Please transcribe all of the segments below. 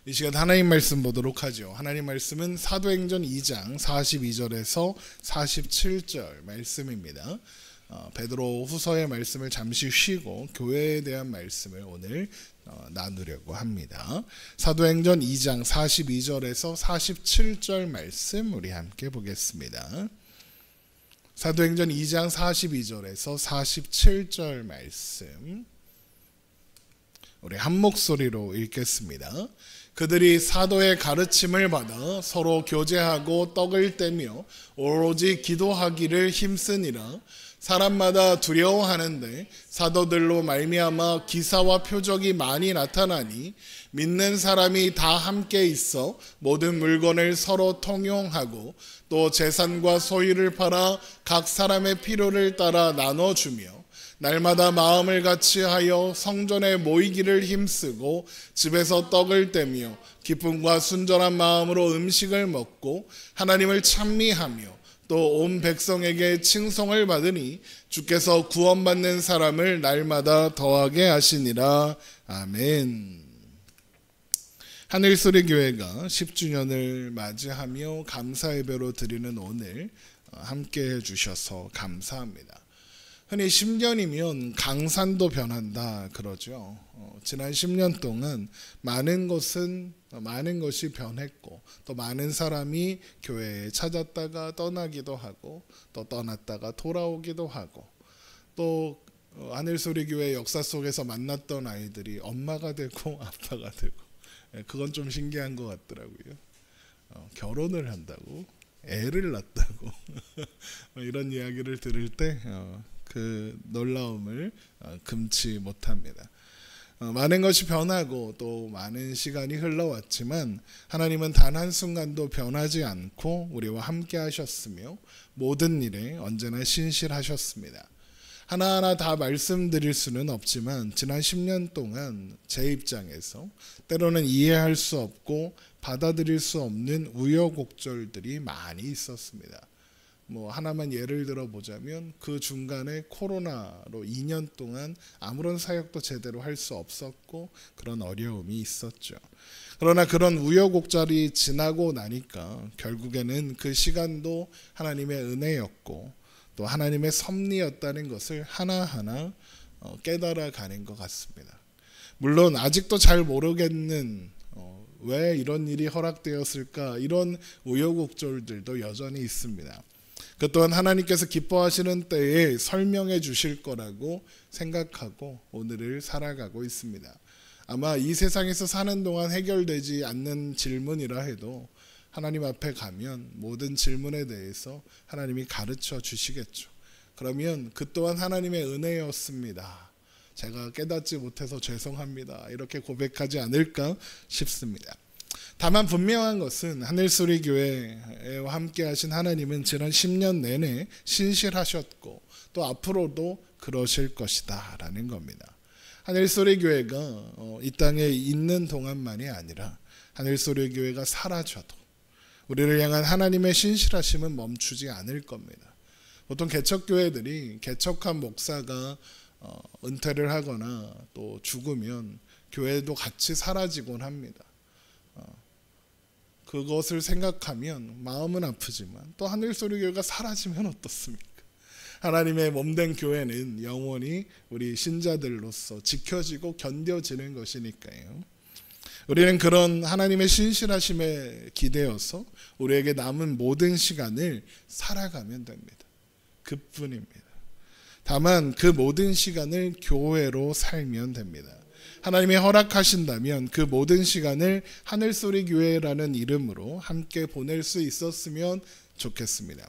이 시간 하나님 말씀 보도록 하죠. 하나님 말씀은 사도행전 2장 42절에서 47절 말씀입니다. 베드로 후서의 말씀을 잠시 쉬고 교회에 대한 말씀을 오늘 나누려고 합니다. 사도행전 2장 42절에서 47절 말씀 우리 함께 보겠습니다. 사도행전 2장 42절에서 47절 말씀 우리 한 목소리로 읽겠습니다. 그들이 사도의 가르침을 받아 서로 교제하고 떡을 떼며 오로지 기도하기를 힘쓰니라. 사람마다 두려워하는데 사도들로 말미암아 기사와 표적이 많이 나타나니 믿는 사람이 다 함께 있어 모든 물건을 서로 통용하고 또 재산과 소유를 팔아 각 사람의 필요를 따라 나눠주며 날마다 마음을 같이하여 성전에 모이기를 힘쓰고 집에서 떡을 떼며 기쁨과 순전한 마음으로 음식을 먹고 하나님을 찬미하며 또 온 백성에게 칭송을 받으니 주께서 구원받는 사람을 날마다 더하게 하시니라. 아멘. 하늘소리교회가 10주년을 맞이하며 감사 예배로 드리는 오늘 함께 해주셔서 감사합니다. 흔히 10년이면 강산도 변한다 그러죠. 지난 10년 동안 많은 것이 변했고 또 많은 사람이 교회에 찾았다가 떠나기도 하고 또 떠났다가 돌아오기도 하고 또 하늘소리교회 역사 속에서 만났던 아이들이 엄마가 되고 아빠가 되고 그건 좀 신기한 것 같더라고요. 결혼을 한다고 애를 낳았다고 이런 이야기를 들을 때 그 놀라움을 금치 못합니다. 많은 것이 변하고 또 많은 시간이 흘러왔지만 하나님은 단 한순간도 변하지 않고 우리와 함께 하셨으며 모든 일에 언제나 신실하셨습니다. 하나하나 다 말씀드릴 수는 없지만 지난 10년 동안 제 입장에서 때로는 이해할 수 없고 받아들일 수 없는 우여곡절들이 많이 있었습니다. 하나만 예를 들어보자면 그 중간에 코로나로 2년 동안 아무런 사역도 제대로 할 수 없었고 그런 어려움이 있었죠. 그러나 그런 우여곡절이 지나고 나니까 결국에는 그 시간도 하나님의 은혜였고 또 하나님의 섭리였다는 것을 하나하나 깨달아가는 것 같습니다. 물론 아직도 잘 모르겠는 왜 이런 일이 허락되었을까 이런 우여곡절들도 여전히 있습니다. 그 또한 하나님께서 기뻐하시는 때에 설명해 주실 거라고 생각하고 오늘을 살아가고 있습니다. 아마 이 세상에서 사는 동안 해결되지 않는 질문이라 해도 하나님 앞에 가면 모든 질문에 대해서 하나님이 가르쳐 주시겠죠. 그러면 그 또한 하나님의 은혜였습니다. 제가 깨닫지 못해서 죄송합니다. 이렇게 고백하지 않을까 싶습니다. 다만 분명한 것은 하늘소리교회와 함께 하신 하나님은 지난 10년 내내 신실하셨고 또 앞으로도 그러실 것이다 라는 겁니다. 하늘소리교회가 이 땅에 있는 동안만이 아니라 하늘소리교회가 사라져도 우리를 향한 하나님의 신실하심은 멈추지 않을 겁니다. 보통 개척교회들이 개척한 목사가 은퇴를 하거나 또 죽으면 교회도 같이 사라지곤 합니다. 그것을 생각하면 마음은 아프지만 또 하늘소리교회가 사라지면 어떻습니까? 하나님의 몸된 교회는 영원히 우리 신자들로서 지켜지고 견뎌지는 것이니까요. 우리는 그런 하나님의 신실하심에 기대어서 우리에게 남은 모든 시간을 살아가면 됩니다. 그뿐입니다. 다만 그 모든 시간을 교회로 살면 됩니다. 하나님이 허락하신다면 그 모든 시간을 하늘소리교회라는 이름으로 함께 보낼 수 있었으면 좋겠습니다.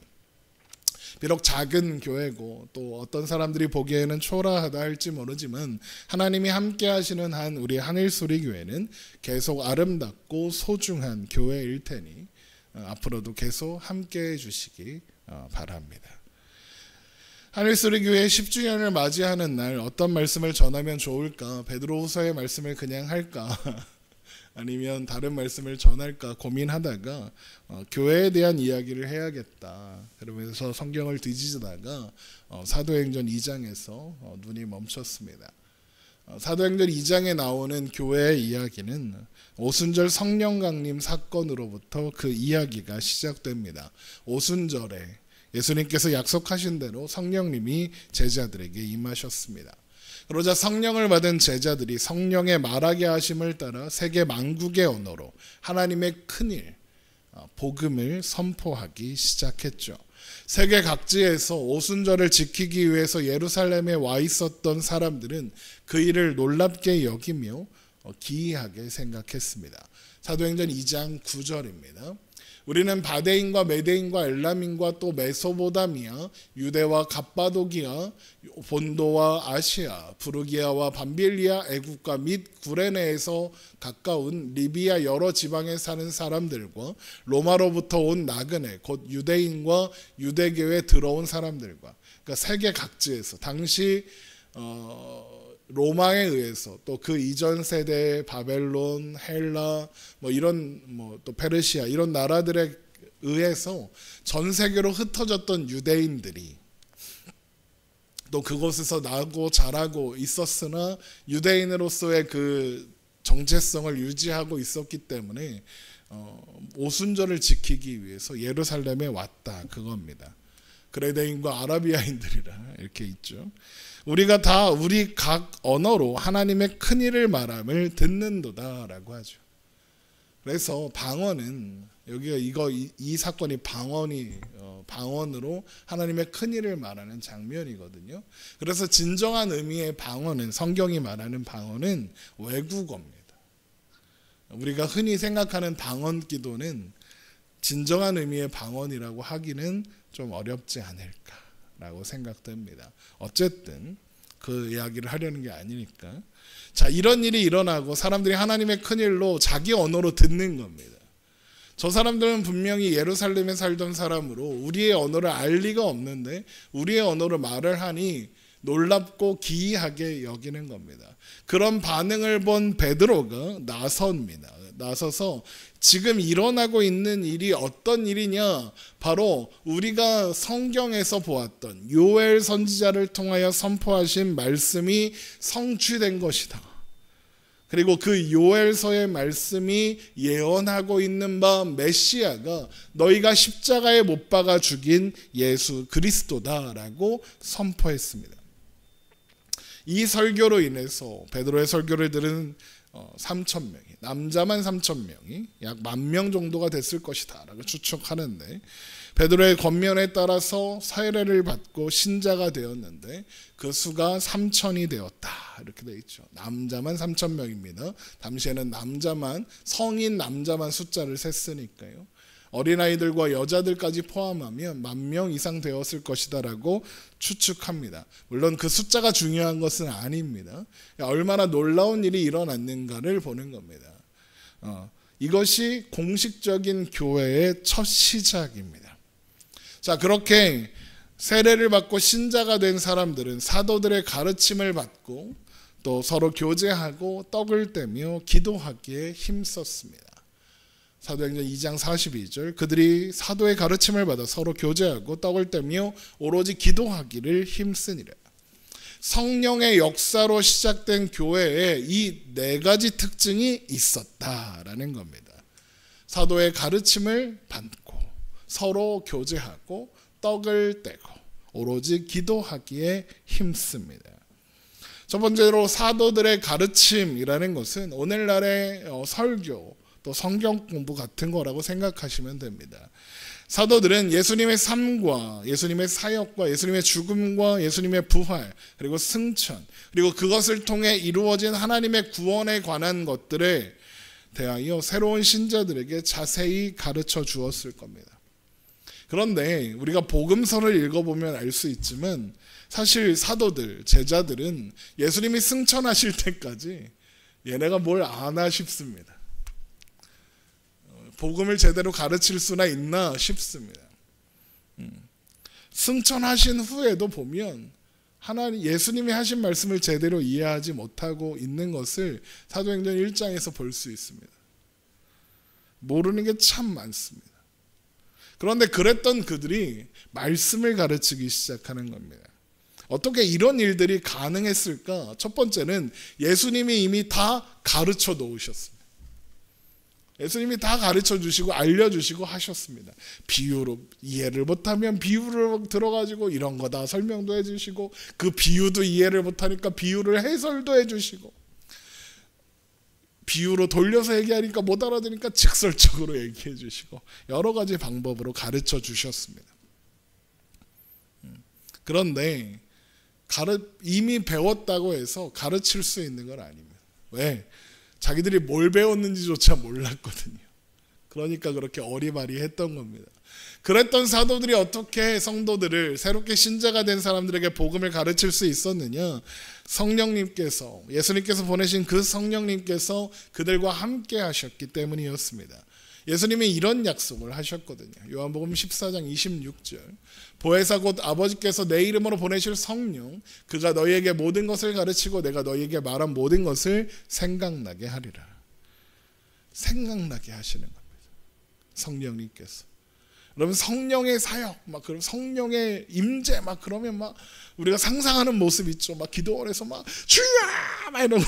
비록 작은 교회고 또 어떤 사람들이 보기에는 초라하다 할지 모르지만 하나님이 함께 하시는 한 우리 하늘소리교회는 계속 아름답고 소중한 교회일 테니 앞으로도 계속 함께 해주시기 바랍니다. 하늘소리교회 10주년을 맞이하는 날 어떤 말씀을 전하면 좋을까? 베드로후서의 말씀을 그냥 할까? 아니면 다른 말씀을 전할까 고민하다가 교회에 대한 이야기를 해야겠다. 그러면서 성경을 뒤지다가 사도행전 2장에서 눈이 멈췄습니다. 사도행전 2장에 나오는 교회의 이야기는 오순절 성령 강림 사건으로부터 그 이야기가 시작됩니다. 오순절에 예수님께서 약속하신 대로 성령님이 제자들에게 임하셨습니다. 그러자 성령을 받은 제자들이 성령의 말하게 하심을 따라 세계 만국의 언어로 하나님의 큰일, 복음을 선포하기 시작했죠. 세계 각지에서 오순절을 지키기 위해서 예루살렘에 와 있었던 사람들은 그 일을 놀랍게 여기며 기이하게 생각했습니다. 사도행전 2장 9절입니다. 우리는 바데인과 메데인과 엘람인과 또 메소보다미아, 유대와 갑바도기아, 본도와 아시아, 부르기아와 밤빌리아, 애국과 및 구레네에서 가까운 리비아 여러 지방에 사는 사람들과 로마로부터 온 나그네, 곧 유대인과 유대교에 들어온 사람들과, 그러니까 세계 각지에서 당시 로마에 의해서 또 그 이전 세대 바벨론, 헬라, 또 페르시아 이런 나라들에 의해서 전 세계로 흩어졌던 유대인들이 또 그곳에서 나고 자라고 있었으나 유대인으로서의 그 정체성을 유지하고 있었기 때문에 오순절을 지키기 위해서 예루살렘에 왔다, 그겁니다. 그레데인과 아라비아인들이라 이렇게 있죠. 우리가 다 우리 각 언어로 하나님의 큰일을 말함을 듣는도다라고 하죠. 그래서 방언은 여기가 이 사건이 방언으로 하나님의 큰일을 말하는 장면이거든요. 그래서 진정한 의미의 방언은, 성경이 말하는 방언은 외국어입니다. 우리가 흔히 생각하는 방언 기도는 진정한 의미의 방언이라고 하기는 좀 어렵지 않을까라고 생각됩니다. 어쨌든 그 이야기를 하려는 게 아니니까. 자, 이런 일이 일어나고 사람들이 하나님의 큰일로 자기 언어로 듣는 겁니다. 저 사람들은 분명히 예루살렘에 살던 사람으로 우리의 언어를 알 리가 없는데 우리의 언어로 말을 하니 놀랍고 기이하게 여기는 겁니다. 그런 반응을 본 베드로가 나섭니다. 나서서 지금 일어나고 있는 일이 어떤 일이냐, 바로 우리가 성경에서 보았던 요엘 선지자를 통하여 선포하신 말씀이 성취된 것이다. 그리고 그 요엘서의 말씀이 예언하고 있는 바 메시아가 너희가 십자가에 못 박아 죽인 예수 그리스도다라고 선포했습니다. 이 설교로 인해서 베드로의 설교를 들은 3,000명이, 남자만 3,000명이 약 10,000명 정도가 됐을 것이다 라고 추측하는데, 베드로의 권면에 따라서 세례를 받고 신자가 되었는데 그 수가 3,000이 되었다 이렇게 되어 있죠. 남자만 3,000명입니다. 당시에는 남자만, 성인 남자만 숫자를 셌으니까요. 어린아이들과 여자들까지 포함하면 10,000명 이상 되었을 것이다 라고 추측합니다. 물론 그 숫자가 중요한 것은 아닙니다. 얼마나 놀라운 일이 일어났는가를 보는 겁니다. 이것이 공식적인 교회의 첫 시작입니다. 자, 그렇게 세례를 받고 신자가 된 사람들은 사도들의 가르침을 받고 또 서로 교제하고 떡을 떼며 기도하기에 힘썼습니다. 사도행전 2장 42절, 그들이 사도의 가르침을 받아 서로 교제하고 떡을 떼며 오로지 기도하기를 힘쓰니라. 성령의 역사로 시작된 교회에 이 4가지 특징이 있었다라는 겁니다. 사도의 가르침을 받고 서로 교제하고 떡을 떼고 오로지 기도하기에 힘씁니다. 첫 번째로 사도들의 가르침이라는 것은 오늘날의 설교 또 성경 공부 같은 거라고 생각하시면 됩니다. 사도들은 예수님의 삶과 예수님의 사역과 예수님의 죽음과 예수님의 부활 그리고 승천 그리고 그것을 통해 이루어진 하나님의 구원에 관한 것들에 대하여 새로운 신자들에게 자세히 가르쳐 주었을 겁니다. 그런데 우리가 복음서를 읽어보면 알 수 있지만 사실 사도들, 제자들은 예수님이 승천하실 때까지 얘네가 뭘 아나 싶습니다. 복음을 제대로 가르칠 수나 있나 싶습니다. 승천하신 후에도 보면 하나님, 예수님이 하신 말씀을 제대로 이해하지 못하고 있는 것을 사도행전 1장에서 볼 수 있습니다. 모르는 게 참 많습니다. 그런데 그랬던 그들이 말씀을 가르치기 시작하는 겁니다. 어떻게 이런 일들이 가능했을까? 첫 번째는 예수님이 이미 다 가르쳐 놓으셨습니다. 예수님이 다 가르쳐 주시고 알려주시고 하셨습니다. 비유로 이해를 못하면 비유를 들어가지고 이런 거 다 설명도 해주시고, 그 비유도 이해를 못하니까 비유를 해설도 해주시고, 비유로 돌려서 얘기하니까 못 알아들으니까 직설적으로 얘기해 주시고, 여러 가지 방법으로 가르쳐 주셨습니다. 그런데 이미 배웠다고 해서 가르칠 수 있는 건 아닙니다. 왜? 자기들이 뭘 배웠는지조차 몰랐거든요. 그러니까 그렇게 어리바리했던 겁니다. 그랬던 사도들이 어떻게 성도들을, 새롭게 신자가 된 사람들에게 복음을 가르칠 수 있었느냐? 성령님께서, 예수님께서 보내신 그 성령님께서 그들과 함께 하셨기 때문이었습니다. 예수님이 이런 약속을 하셨거든요. 요한복음 14장 26절, 보혜사 곧 아버지께서 내 이름으로 보내실 성령, 그가 너희에게 모든 것을 가르치고 내가 너희에게 말한 모든 것을 생각나게 하리라. 생각나게 하시는 겁니다. 성령님께서. 여러분, 성령의 사역, 막 그럼 성령의 임재, 막 그러면 막 우리가 상상하는 모습 있죠. 막 기도원에서 막 주야 막 이러고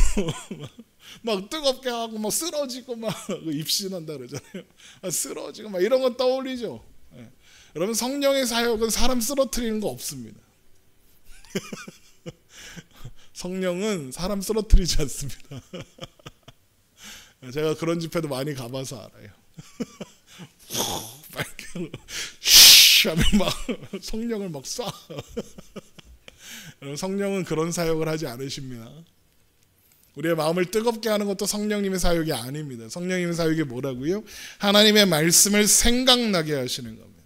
막 뜨겁게 하고 막 쓰러지고 막 입신한다 그러잖아요. 쓰러지고 막 이런 거 떠올리죠. 예. 여러분, 성령의 사역은 사람 쓰러뜨리는 거 없습니다. 성령은 사람 쓰러뜨리지 않습니다. 제가 그런 집회도 많이 가봐서 알아요. 하면 막 성령을 막 쏴. 성령은 그런 사역을 하지 않으십니다. 우리의 마음을 뜨겁게 하는 것도 성령님의 사역이 아닙니다. 성령님의 사역이 뭐라고요? 하나님의 말씀을 생각나게 하시는 겁니다.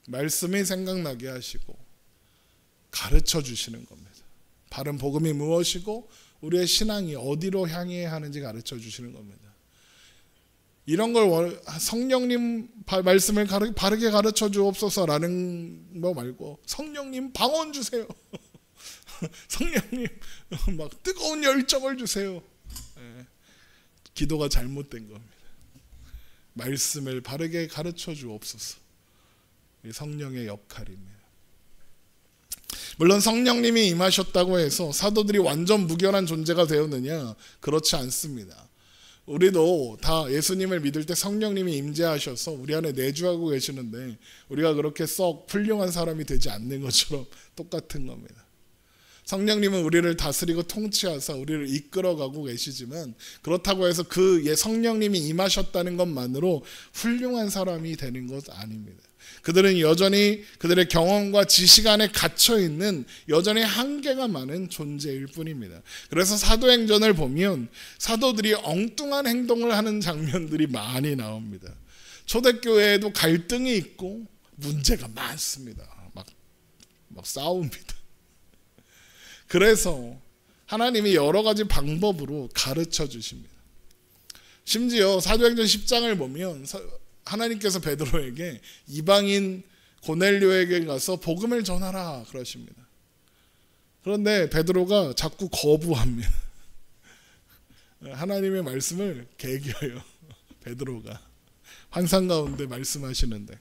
말씀이 생각나게 하시고 가르쳐 주시는 겁니다. 바른 복음이 무엇이고 우리의 신앙이 어디로 향해야 하는지 가르쳐 주시는 겁니다. 이런 걸 성령님 말씀을 바르게 가르쳐 주옵소서라는 거 말고, 성령님 방언 주세요. 성령님 막 뜨거운 열정을 주세요. 네. 기도가 잘못된 겁니다. 말씀을 바르게 가르쳐 주옵소서. 성령의 역할입니다. 물론 성령님이 임하셨다고 해서 사도들이 완전 무결한 존재가 되었느냐? 그렇지 않습니다. 우리도 다 예수님을 믿을 때 성령님이 임재하셔서 우리 안에 내주하고 계시는데, 우리가 그렇게 썩 훌륭한 사람이 되지 않는 것처럼 똑같은 겁니다. 성령님은 우리를 다스리고 통치하사 우리를 이끌어가고 계시지만, 그렇다고 해서 그 성령님이 임하셨다는 것만으로 훌륭한 사람이 되는 것 아닙니다. 그들은 여전히 그들의 경험과 지식 안에 갇혀있는 여전히 한계가 많은 존재일 뿐입니다. 그래서 사도행전을 보면 사도들이 엉뚱한 행동을 하는 장면들이 많이 나옵니다. 초대교회에도 갈등이 있고 문제가 많습니다. 막 싸웁니다. 그래서 하나님이 여러 가지 방법으로 가르쳐 주십니다. 심지어 사도행전 10장을 보면 하나님께서 베드로에게 이방인 고넬료에게 가서 복음을 전하라 그러십니다. 그런데 베드로가 자꾸 거부합니다. 하나님의 말씀을 개겨요. 베드로가 환상 가운데 말씀하시는데,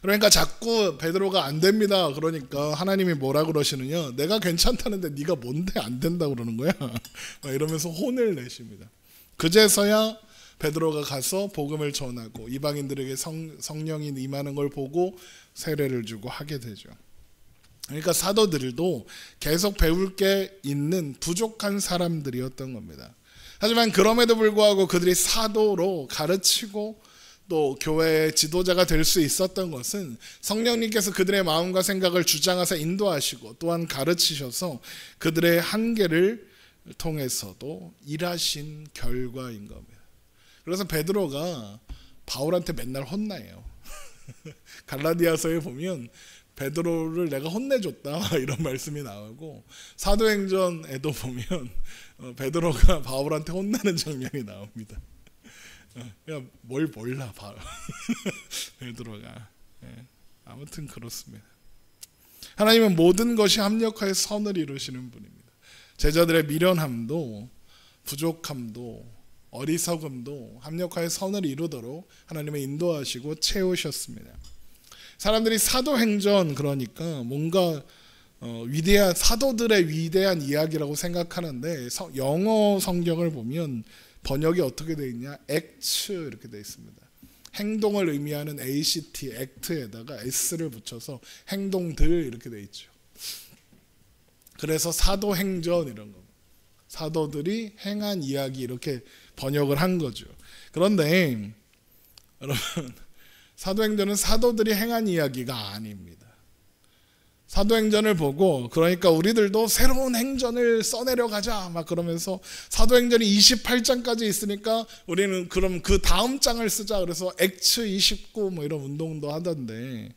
그러니까 자꾸 베드로가 안 됩니다. 그러니까 하나님이 뭐라 그러시느냐? 내가 괜찮다는데 네가 뭔데 안 된다 그러는 거야? 막 이러면서 혼을 내십니다. 그제서야 베드로가 가서 복음을 전하고 이방인들에게 성령이 임하는 걸 보고 세례를 주고 하게 되죠. 그러니까 사도들도 계속 배울 게 있는 부족한 사람들이었던 겁니다. 하지만 그럼에도 불구하고 그들이 사도로 가르치고 또 교회의 지도자가 될 수 있었던 것은 성령님께서 그들의 마음과 생각을 주장하사 인도하시고 또한 가르치셔서 그들의 한계를 통해서도 일하신 결과인 겁니다. 그래서 베드로가 바울한테 맨날 혼나요. 갈라디아서에 보면 베드로를 내가 혼내줬다 이런 말씀이 나오고, 사도행전에도 보면 베드로가 바울한테 혼나는 장면이 나옵니다. 그냥 뭘 몰라 베드로가. 아무튼 그렇습니다. 하나님은 모든 것이 합력하여 선을 이루시는 분입니다. 제자들의 미련함도 부족함도 어리석음도 합력하여 선을 이루도록 하나님은 인도하시고 채우셨습니다. 사람들이 사도행전 그러니까 뭔가 위대한 사도들의 위대한 이야기라고 생각하는데 영어 성경을 보면 번역이 어떻게 되어 있냐? 액츠 이렇게 되어 있습니다. 행동을 의미하는 ACT, act에다가 S를 붙여서 행동들 이렇게 되어 있죠. 그래서 사도행전 이런 거. 사도들이 행한 이야기 이렇게 번역을 한 거죠. 그런데 여러분, 사도행전은 사도들이 행한 이야기가 아닙니다. 사도행전을 보고 그러니까 우리들도 새로운 행전을 써내려 가자 막 그러면서 사도행전이 28장까지 있으니까 우리는 그럼 그 다음 장을 쓰자 그래서 액츠 29 뭐 이런 운동도 하던데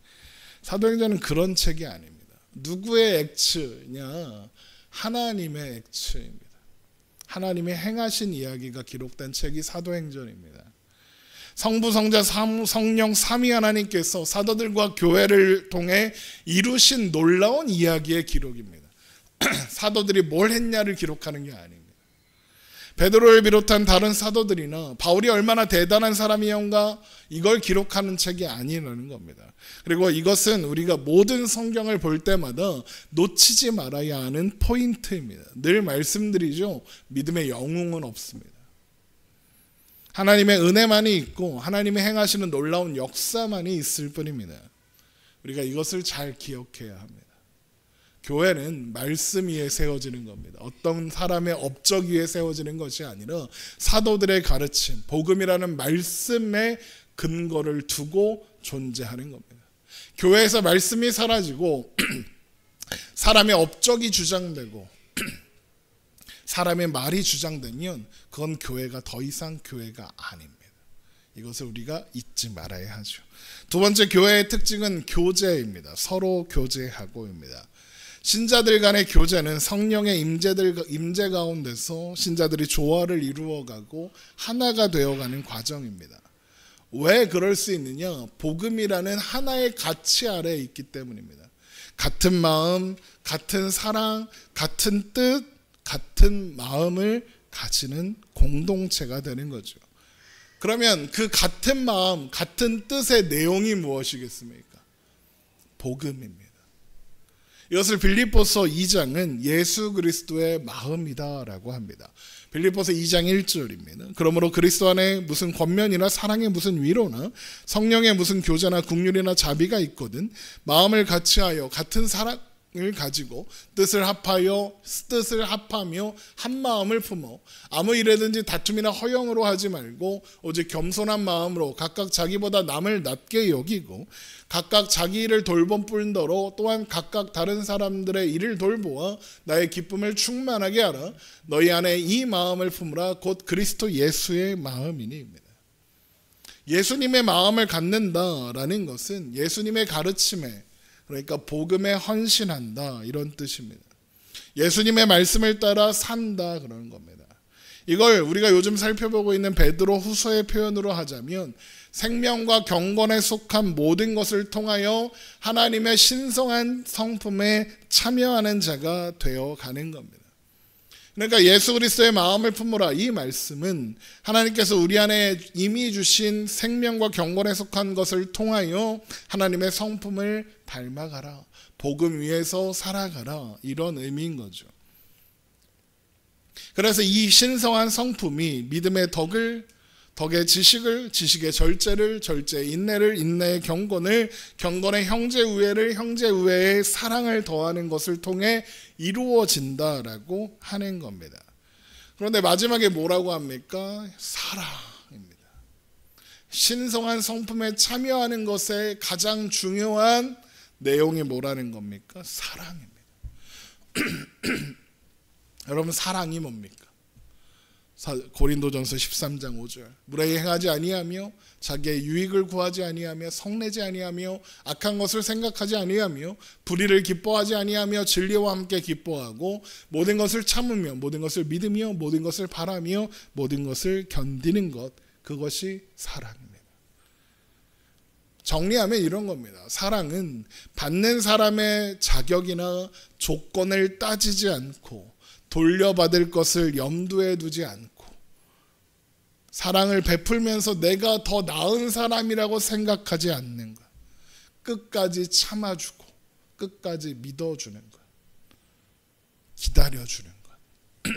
사도행전은 그런 책이 아닙니다. 누구의 액츠냐? 하나님의 액츠입니다. 하나님의 행하신 이야기가 기록된 책이 사도행전입니다. 성부, 성자, 성령 삼위 하나님께서 사도들과 교회를 통해 이루신 놀라운 이야기의 기록입니다. 사도들이 뭘 했냐를 기록하는 게 아닙니다. 베드로를 비롯한 다른 사도들이나 바울이 얼마나 대단한 사람이었는가 이걸 기록하는 책이 아니라는 겁니다. 그리고 이것은 우리가 모든 성경을 볼 때마다 놓치지 말아야 하는 포인트입니다. 늘 말씀드리죠. 믿음의 영웅은 없습니다. 하나님의 은혜만이 있고 하나님이 행하시는 놀라운 역사만이 있을 뿐입니다. 우리가 이것을 잘 기억해야 합니다. 교회는 말씀 위에 세워지는 겁니다. 어떤 사람의 업적 위에 세워지는 것이 아니라 사도들의 가르침, 복음이라는 말씀의 근거를 두고 존재하는 겁니다. 교회에서 말씀이 사라지고 사람의 업적이 주장되고 사람의 말이 주장되면 그건 교회가 더 이상 교회가 아닙니다. 이것을 우리가 잊지 말아야 하죠. 두 번째 교회의 특징은 교제입니다. 서로 교제하고입니다. 신자들 간의 교제는 성령의 임재 가운데서 신자들이 조화를 이루어가고 하나가 되어가는 과정입니다. 왜 그럴 수 있느냐? 복음이라는 하나의 가치 아래에 있기 때문입니다. 같은 마음, 같은 사랑, 같은 뜻, 같은 마음을 가지는 공동체가 되는 거죠. 그러면 그 같은 마음, 같은 뜻의 내용이 무엇이겠습니까? 복음입니다. 이것을 빌립보서 2장은 예수 그리스도의 마음이다라고 합니다. 빌립보서 2장 1절입니다. 그러므로 그리스도 안에 무슨 권면이나 사랑의 무슨 위로나 성령의 무슨 교제나 긍휼이나 자비가 있거든 마음을 같이하여 같은 사랑을 가지고 뜻을 합하며 한 마음을 품어 아무 일에든지 다툼이나 허영으로 하지 말고 오직 겸손한 마음으로 각각 자기보다 남을 낮게 여기고 각각 자기 일을 돌볼 뿐더러 또한 각각 다른 사람들의 일을 돌보아 나의 기쁨을 충만하게 하라. 너희 안에 이 마음을 품으라. 곧 그리스도 예수의 마음이니입니다. 예수님의 마음을 갖는다라는 것은 예수님의 가르침에 그러니까 복음에 헌신한다 이런 뜻입니다. 예수님의 말씀을 따라 산다 그러는 겁니다. 이걸 우리가 요즘 살펴보고 있는 베드로 후서의 표현으로 하자면 생명과 경건에 속한 모든 것을 통하여 하나님의 신성한 성품에 참여하는 자가 되어가는 겁니다. 그러니까 예수 그리스도의 마음을 품으라 이 말씀은 하나님께서 우리 안에 이미 주신 생명과 경건에 속한 것을 통하여 하나님의 성품을 닮아가라. 복음 위에서 살아가라. 이런 의미인 거죠. 그래서 이 신성한 성품이 믿음의 덕의 지식을, 지식의 절제를, 절제의 인내를, 인내의 경건을, 경건의 형제우애를, 형제우애의 사랑을 더하는 것을 통해 이루어진다라고 하는 겁니다. 그런데 마지막에 뭐라고 합니까? 사랑입니다. 신성한 성품에 참여하는 것의 가장 중요한 내용이 뭐라는 겁니까? 사랑입니다. 여러분 사랑이 뭡니까? 고린도전서 13장 5절 무례히 행하지 아니하며 자기의 유익을 구하지 아니하며 성내지 아니하며 악한 것을 생각하지 아니하며 불의를 기뻐하지 아니하며 진리와 함께 기뻐하고 모든 것을 참으며 모든 것을 믿으며 모든 것을 바라며 모든 것을 견디는 것 그것이 사랑입니다. 정리하면 이런 겁니다. 사랑은 받는 사람의 자격이나 조건을 따지지 않고 돌려받을 것을 염두에 두지 않고 사랑을 베풀면서 내가 더 나은 사람이라고 생각하지 않는 것. 끝까지 참아주고 끝까지 믿어주는 것, 기다려주는 것.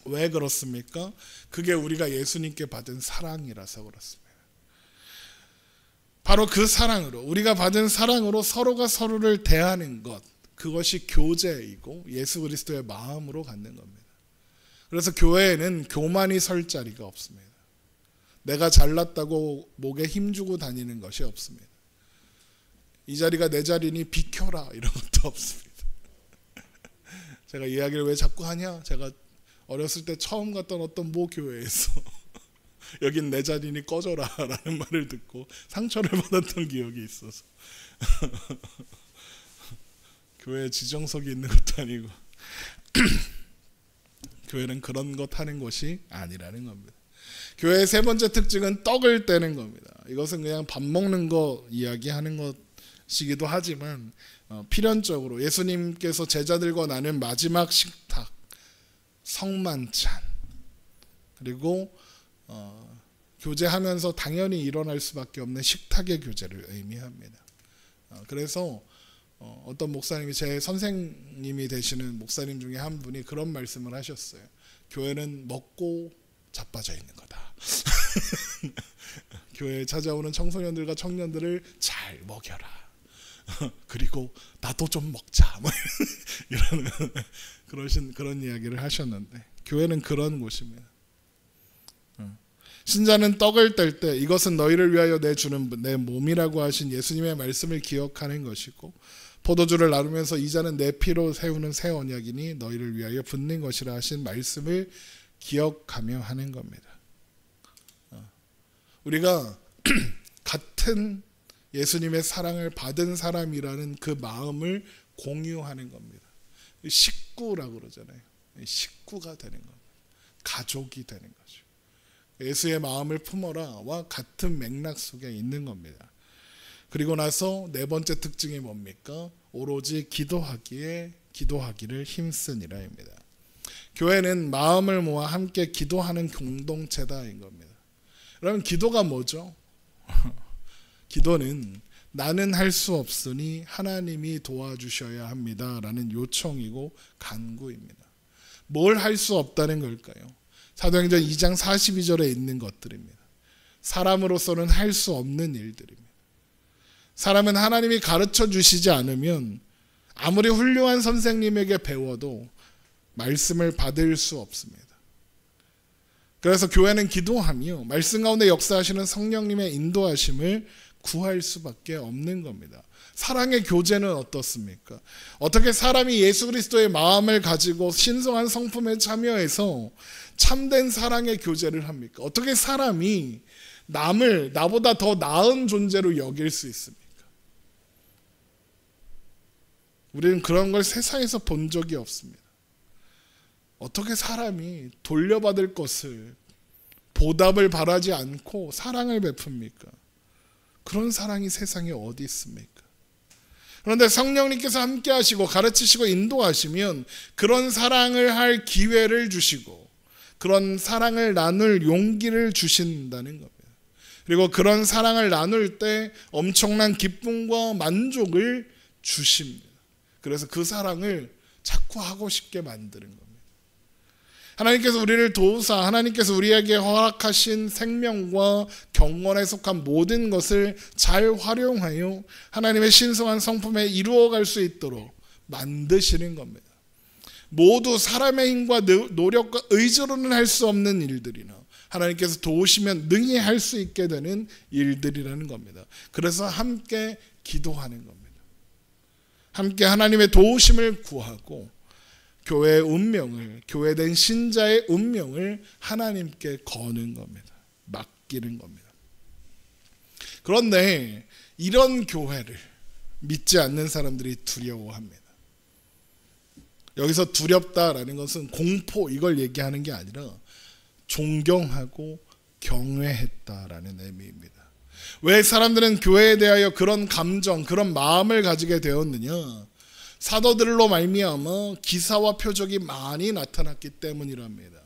왜 그렇습니까? 그게 우리가 예수님께 받은 사랑이라서 그렇습니다. 바로 그 사랑으로, 우리가 받은 사랑으로 서로가 서로를 대하는 것, 그것이 교제이고 예수 그리스도의 마음으로 갖는 겁니다. 그래서 교회에는 교만이 설 자리가 없습니다. 내가 잘났다고 목에 힘주고 다니는 것이 없습니다. 이 자리가 내 자리니 비켜라 이런 것도 없습니다. 제가 이야기를 왜 자꾸 하냐? 제가 어렸을 때 처음 갔던 어떤 모 교회에서 여긴 내 자리니 꺼져라 라는 말을 듣고 상처를 받았던 기억이 있어서 교회에 지정석이 있는 것도 아니고 교회는 그런 것 하는 곳이 아니라는 겁니다. 교회의 세 번째 특징은 떡을 떼는 겁니다. 이것은 그냥 밥 먹는 거 이야기하는 것이기도 하지만 필연적으로 예수님께서 제자들과 나눈 마지막 식탁, 성만찬, 그리고 교제하면서 당연히 일어날 수밖에 없는 식탁의 교제를 의미합니다. 그래서 어떤 목사님이, 제 선생님이 되시는 목사님 중에 한 분이 그런 말씀을 하셨어요. 교회는 먹고 자빠져 있는 거다. 교회에 찾아오는 청소년들과 청년들을 잘 먹여라. 그리고 나도 좀 먹자. 뭐 이런 그런 이야기를 하셨는데, 교회는 그런 곳입니다. 신자는 떡을 뗄 때 이것은 너희를 위하여 내주는 내 몸이라고 하신 예수님의 말씀을 기억하는 것이고, 포도주를 나누면서 이 잔은 내 피로 세우는 새 언약이니 너희를 위하여 붓는 것이라 하신 말씀을 기억하며 하는 겁니다. 우리가 같은 예수님의 사랑을 받은 사람이라는 그 마음을 공유하는 겁니다. 식구라고 그러잖아요. 식구가 되는 겁니다. 가족이 되는 거죠. 예수의 마음을 품어라와 같은 맥락 속에 있는 겁니다. 그리고 나서 네 번째 특징이 뭡니까? 오로지 기도하기를 힘쓰니라입니다. 교회는 마음을 모아 함께 기도하는 공동체다인 겁니다. 그러면 기도가 뭐죠? 기도는 나는 할 수 없으니 하나님이 도와주셔야 합니다 라는 요청이고 간구입니다. 뭘 할 수 없다는 걸까요? 사도행전 2장 42절에 있는 것들입니다. 사람으로서는 할 수 없는 일들입니다. 사람은 하나님이 가르쳐 주시지 않으면 아무리 훌륭한 선생님에게 배워도 말씀을 받을 수 없습니다. 그래서 교회는 기도하며 말씀 가운데 역사하시는 성령님의 인도하심을 구할 수밖에 없는 겁니다. 사랑의 교제는 어떻습니까? 어떻게 사람이 예수 그리스도의 마음을 가지고 신성한 성품에 참여해서 참된 사랑의 교제를 합니까? 어떻게 사람이 남을 나보다 더 나은 존재로 여길 수 있습니까? 우리는 그런 걸 세상에서 본 적이 없습니다. 어떻게 사람이 돌려받을 것을, 보답을 바라지 않고 사랑을 베풉니까? 그런 사랑이 세상에 어디 있습니까? 그런데 성령님께서 함께 하시고 가르치시고 인도하시면 그런 사랑을 할 기회를 주시고 그런 사랑을 나눌 용기를 주신다는 겁니다. 그리고 그런 사랑을 나눌 때 엄청난 기쁨과 만족을 주십니다. 그래서 그 사랑을 자꾸 하고 싶게 만드는 겁니다. 하나님께서 우리를 도우사 하나님께서 우리에게 허락하신 생명과 경건에 속한 모든 것을 잘 활용하여 하나님의 신성한 성품에 이루어갈 수 있도록 만드시는 겁니다. 모두 사람의 힘과 노력과 의지로는 할 수 없는 일들이나 하나님께서 도우시면 능히 할 수 있게 되는 일들이라는 겁니다. 그래서 함께 기도하는 겁니다. 함께 하나님의 도우심을 구하고 교회의 운명을, 교회된 신자의 운명을 하나님께 거는 겁니다. 맡기는 겁니다. 그런데 이런 교회를 믿지 않는 사람들이 두려워합니다. 여기서 두렵다라는 것은 공포 이걸 얘기하는 게 아니라 존경하고 경외했다라는 의미입니다. 왜 사람들은 교회에 대하여 그런 감정, 그런 마음을 가지게 되었느냐? 사도들로 말미암아 기사와 표적이 많이 나타났기 때문이랍니다.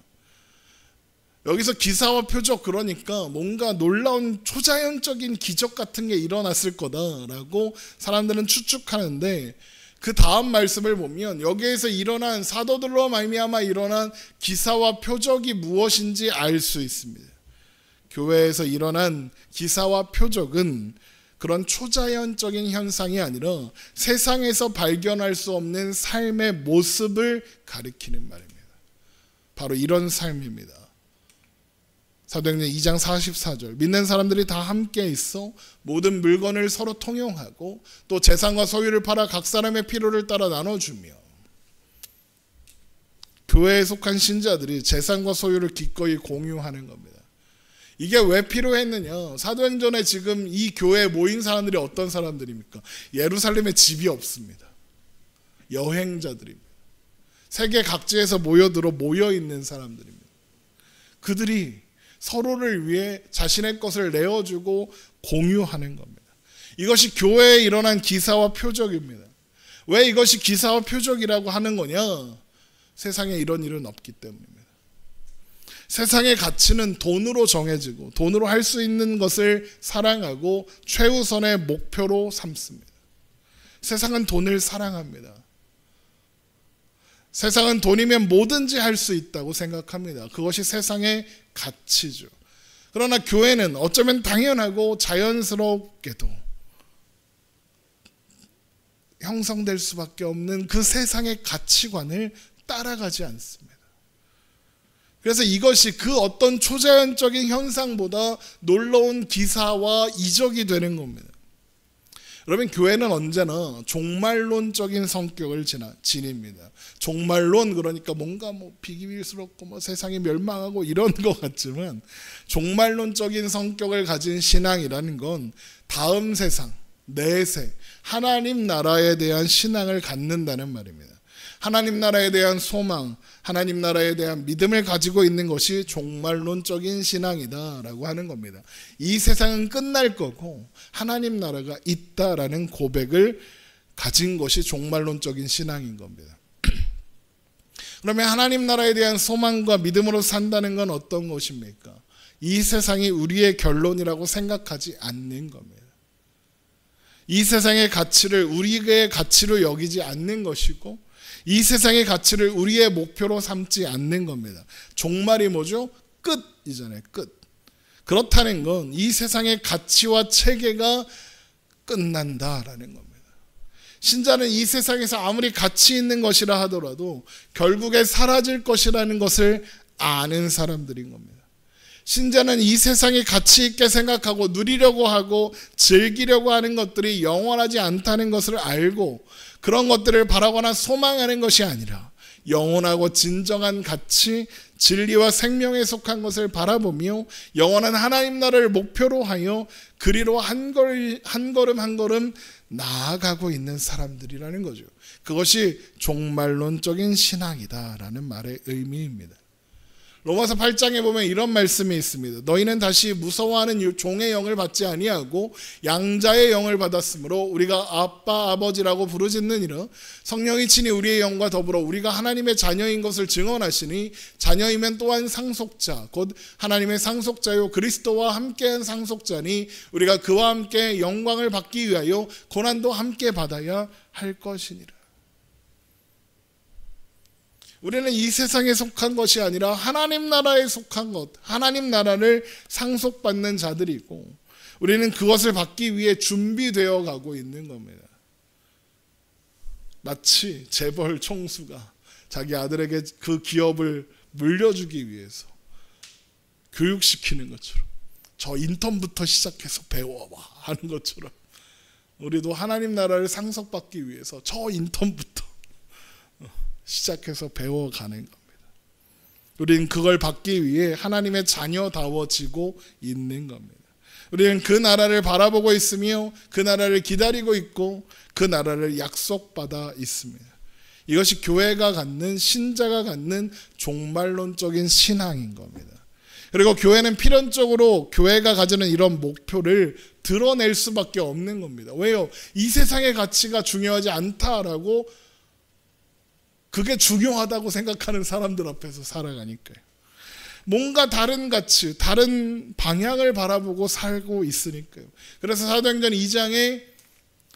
여기서 기사와 표적, 그러니까 뭔가 놀라운 초자연적인 기적 같은 게 일어났을 거다라고 사람들은 추측하는데, 그 다음 말씀을 보면 여기에서 일어난, 사도들로 말미암아 일어난 기사와 표적이 무엇인지 알 수 있습니다. 교회에서 일어난 기사와 표적은 그런 초자연적인 현상이 아니라 세상에서 발견할 수 없는 삶의 모습을 가리키는 말입니다. 바로 이런 삶입니다. 사도행전 2장 44절, 믿는 사람들이 다 함께 있어 모든 물건을 서로 통용하고 또 재산과 소유를 팔아 각 사람의 필요를 따라 나눠주며, 교회에 속한 신자들이 재산과 소유를 기꺼이 공유하는 겁니다. 이게 왜 필요했느냐? 사도행전에 지금 이 교회에 모인 사람들이 어떤 사람들입니까? 예루살렘에 집이 없습니다. 여행자들입니다. 세계 각지에서 모여있는 사람들입니다. 그들이 서로를 위해 자신의 것을 내어주고 공유하는 겁니다. 이것이 교회에 일어난 기사와 표적입니다. 왜 이것이 기사와 표적이라고 하는 거냐? 세상에 이런 일은 없기 때문입니다. 세상의 가치는 돈으로 정해지고 돈으로 할 수 있는 것을 사랑하고 최우선의 목표로 삼습니다. 세상은 돈을 사랑합니다. 세상은 돈이면 뭐든지 할 수 있다고 생각합니다. 그것이 세상의 가치죠. 그러나 교회는 어쩌면 당연하고 자연스럽게도 형성될 수밖에 없는 그 세상의 가치관을 따라가지 않습니다. 그래서 이것이 그 어떤 초자연적인 현상보다 놀라운 기사와 이적이 되는 겁니다. 여러분, 교회는 언제나 종말론적인 성격을 지닙니다. 종말론, 그러니까 뭔가 비기밀스럽고 세상이 멸망하고 이런 것 같지만, 종말론적인 성격을 가진 신앙이라는 건 다음 세상, 내세, 하나님 나라에 대한 신앙을 갖는다는 말입니다. 하나님 나라에 대한 소망, 하나님 나라에 대한 믿음을 가지고 있는 것이 종말론적인 신앙이다라고 하는 겁니다. 이 세상은 끝날 거고 하나님 나라가 있다라는 고백을 가진 것이 종말론적인 신앙인 겁니다. 그러면 하나님 나라에 대한 소망과 믿음으로 산다는 건 어떤 것입니까? 이 세상이 우리의 결론이라고 생각하지 않는 겁니다. 이 세상의 가치를 우리의 가치로 여기지 않는 것이고, 이 세상의 가치를 우리의 목표로 삼지 않는 겁니다. 종말이 뭐죠? 끝이잖아요. 끝. 그렇다는 건 이 세상의 가치와 체계가 끝난다라는 겁니다. 신자는 이 세상에서 아무리 가치 있는 것이라 하더라도 결국에 사라질 것이라는 것을 아는 사람들인 겁니다. 신자는 이 세상이 가치 있게 생각하고 누리려고 하고 즐기려고 하는 것들이 영원하지 않다는 것을 알고, 그런 것들을 바라거나 소망하는 것이 아니라 영원하고 진정한 가치, 진리와 생명에 속한 것을 바라보며 영원한 하나님 나라를 목표로 하여 그리로 한 걸음 한 걸음 나아가고 있는 사람들이라는 거죠. 그것이 종말론적인 신앙이다라는 말의 의미입니다. 로마서 8장에 보면 이런 말씀이 있습니다. 너희는 다시 무서워하는 종의 영을 받지 아니하고 양자의 영을 받았으므로 우리가 아빠 아버지라고 부르짖느니라. 성령이 친히 우리의 영과 더불어 우리가 하나님의 자녀인 것을 증언하시니, 자녀이면 또한 상속자 곧 하나님의 상속자요 그리스도와 함께한 상속자니 우리가 그와 함께 영광을 받기 위하여 고난도 함께 받아야 할 것이니라. 우리는 이 세상에 속한 것이 아니라 하나님 나라에 속한 것, 하나님 나라를 상속받는 자들이고, 우리는 그것을 받기 위해 준비되어 가고 있는 겁니다. 마치 재벌 총수가 자기 아들에게 그 기업을 물려주기 위해서 교육시키는 것처럼, 저 인턴부터 시작해서 배워와 하는 것처럼, 우리도 하나님 나라를 상속받기 위해서 저 인턴부터 시작해서 배워가는 겁니다. 우리는 그걸 받기 위해 하나님의 자녀다워지고 있는 겁니다. 우리는 그 나라를 바라보고 있으며 그 나라를 기다리고 있고 그 나라를 약속받아 있습니다. 이것이 교회가 갖는, 신자가 갖는 종말론적인 신앙인 겁니다. 그리고 교회는 필연적으로 교회가 가지는 이런 목표를 드러낼 수밖에 없는 겁니다. 왜요? 이 세상의 가치가 중요하지 않다라고, 그게 중요하다고 생각하는 사람들 앞에서 살아가니까요. 뭔가 다른 가치, 다른 방향을 바라보고 살고 있으니까요. 그래서 사도행전 2장에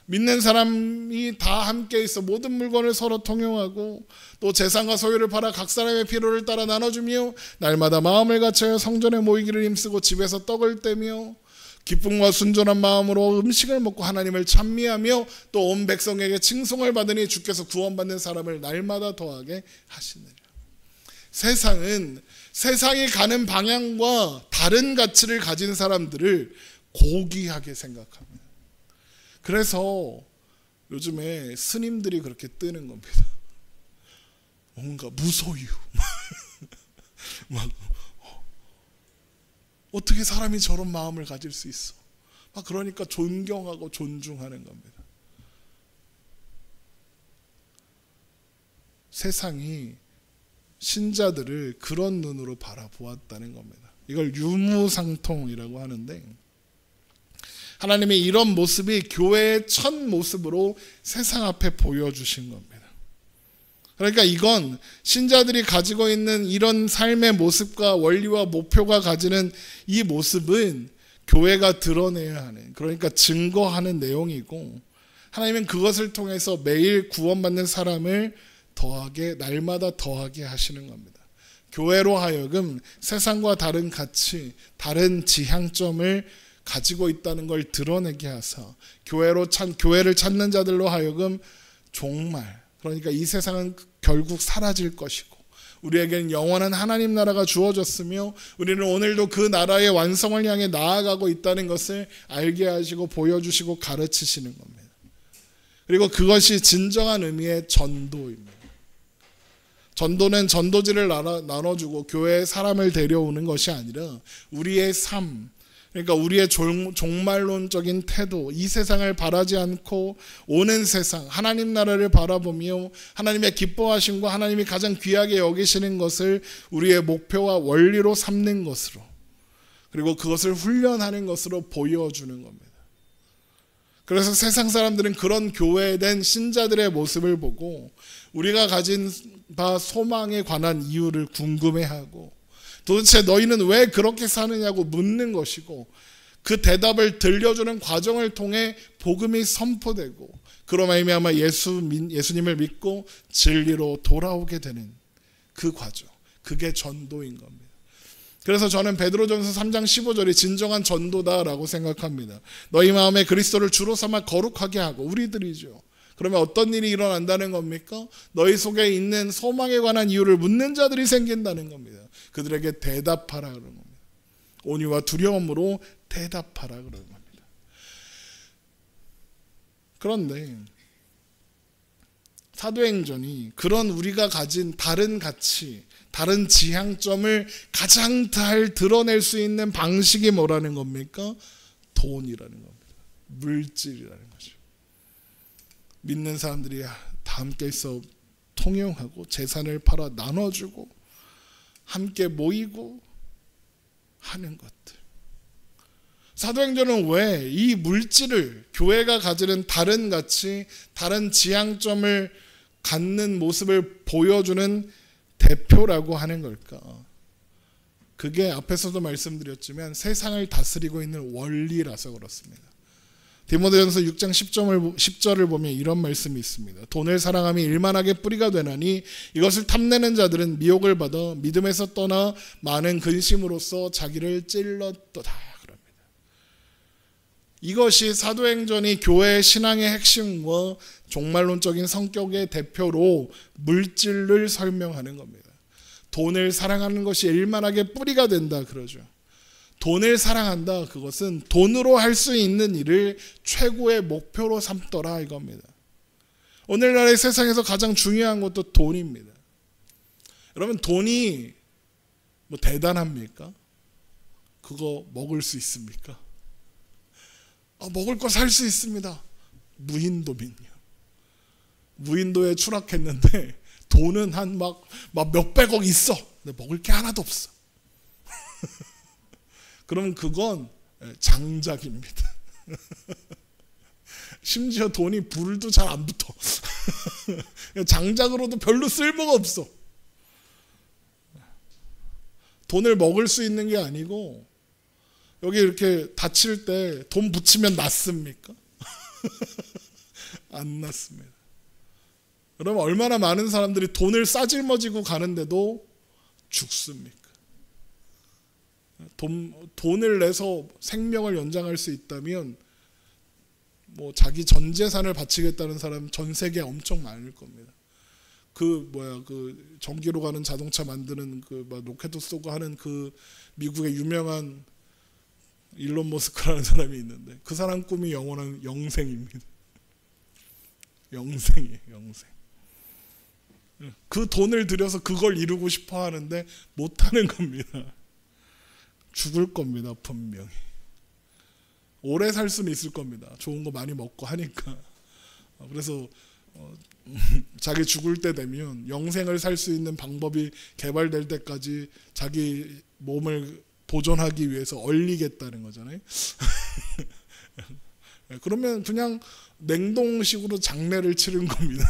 믿는 사람이 다 함께 있어 모든 물건을 서로 통용하고 또 재산과 소유를 팔아 각 사람의 필요를 따라 나눠주며 날마다 마음을 같여 성전에 모이기를 힘쓰고 집에서 떡을 떼며 기쁨과 순전한 마음으로 음식을 먹고 하나님을 찬미하며 또 온 백성에게 칭송을 받으니 주께서 구원받는 사람을 날마다 더하게 하시느니라. 세상은 세상이 가는 방향과 다른 가치를 가진 사람들을 고귀하게 생각합니다. 그래서 요즘에 스님들이 그렇게 뜨는 겁니다. 뭔가 무소유 막 어떻게 사람이 저런 마음을 가질 수 있어? 막 그러니까 존경하고 존중하는 겁니다. 세상이 신자들을 그런 눈으로 바라보았다는 겁니다. 이걸 유무상통이라고 하는데 하나님의 이런 모습이 교회의 첫 모습으로 세상 앞에 보여주신 겁니다. 그러니까 이건 신자들이 가지고 있는 이런 삶의 모습과 원리와 목표가 가지는 이 모습은 교회가 드러내야 하는, 그러니까 증거하는 내용이고 하나님은 그것을 통해서 매일 구원받는 사람을 더하게, 날마다 더하게 하시는 겁니다. 교회로 하여금 세상과 다른 가치, 다른 지향점을 가지고 있다는 걸 드러내게 하사 교회를 찾는 자들로 하여금 정말, 그러니까 이 세상은 결국 사라질 것이고 우리에게는 영원한 하나님 나라가 주어졌으며 우리는 오늘도 그 나라의 완성을 향해 나아가고 있다는 것을 알게 하시고 보여주시고 가르치시는 겁니다. 그리고 그것이 진정한 의미의 전도입니다. 전도는 전도지를 나눠주고 교회에 사람을 데려오는 것이 아니라 우리의 삶, 그러니까 우리의 종말론적인 태도, 이 세상을 바라지 않고 오는 세상, 하나님 나라를 바라보며 하나님의 기뻐하심과 하나님이 가장 귀하게 여기시는 것을 우리의 목표와 원리로 삼는 것으로, 그리고 그것을 훈련하는 것으로 보여주는 겁니다. 그래서 세상 사람들은 그런 교회된 신자들의 모습을 보고 우리가 가진 바 소망에 관한 이유를 궁금해하고 도대체 너희는 왜 그렇게 사느냐고 묻는 것이고 그 대답을 들려주는 과정을 통해 복음이 선포되고 그로 말미암아 예수님을 믿고 진리로 돌아오게 되는 그 과정, 그게 전도인 겁니다. 그래서 저는 베드로전서 3장 15절이 진정한 전도다라고 생각합니다. 너희 마음에 그리스도를 주로 삼아 거룩하게 하고, 우리들이죠. 그러면 어떤 일이 일어난다는 겁니까? 너희 속에 있는 소망에 관한 이유를 묻는 자들이 생긴다는 겁니다. 그들에게 대답하라 그러는 겁니다. 온유와 두려움으로 대답하라 그러는 겁니다. 그런데 사도행전이 그런 우리가 가진 다른 가치, 다른 지향점을 가장 잘 드러낼 수 있는 방식이 뭐라는 겁니까? 돈이라는 겁니다. 물질이라는 거죠. 믿는 사람들이 다 함께 있어 통용하고 재산을 팔아 나눠주고 함께 모이고 하는 것들. 사도행전은 왜 이 물질을, 교회가 가지는 다른 가치, 다른 지향점을 갖는 모습을 보여주는 대표라고 하는 걸까? 그게 앞에서도 말씀드렸지만 세상을 다스리고 있는 원리라서 그렇습니다. 디모데전서 6장 10절을 보면 이런 말씀이 있습니다. 돈을 사랑함이 일만하게 뿌리가 되나니 이것을 탐내는 자들은 미혹을 받아 믿음에서 떠나 많은 근심으로써 자기를 찔렀도다 그럽니다. 이것이 사도행전이 교회의 신앙의 핵심과 종말론적인 성격의 대표로 물질을 설명하는 겁니다. 돈을 사랑하는 것이 일만하게 뿌리가 된다 그러죠. 돈을 사랑한다, 그것은 돈으로 할 수 있는 일을 최고의 목표로 삼더라 이겁니다. 오늘날의 세상에서 가장 중요한 것도 돈입니다. 여러분, 돈이 뭐 대단합니까? 그거 먹을 수 있습니까? 먹을 거 살 수 있습니다. 무인도민요. 무인도에 추락했는데 돈은 한 막 몇백억 있어. 근데 먹을 게 하나도 없어. 그럼 그건 장작입니다. 심지어 돈이 불도 잘 안 붙어. 장작으로도 별로 쓸모가 없어. 돈을 먹을 수 있는 게 아니고 여기 이렇게 다칠 때 돈 붙이면 낫습니까? 안 낫습니다. 그러면 얼마나 많은 사람들이 돈을 싸질머지고 가는데도 죽습니까? 돈을 내서 생명을 연장할 수 있다면 뭐 자기 전 재산을 바치겠다는 사람 전 세계에 엄청 많을 겁니다. 그 전기로 가는 자동차 만드는 막 로켓도 쏘고 하는 그 미국의 유명한 일론 머스크라는 사람이 있는데 그 사람 꿈이 영원한 영생입니다. 영생이에요, 영생. 그 돈을 들여서 그걸 이루고 싶어 하는데 못하는 겁니다. 죽을 겁니다, 분명히. 오래 살 수는 있을 겁니다. 좋은 거 많이 먹고 하니까. 그래서 자기 죽을 때 되면 영생을 살 수 있는 방법이 개발될 때까지 자기 몸을 보존하기 위해서 얼리겠다는 거잖아요. 그러면 그냥 냉동식으로 장례를 치른 겁니다.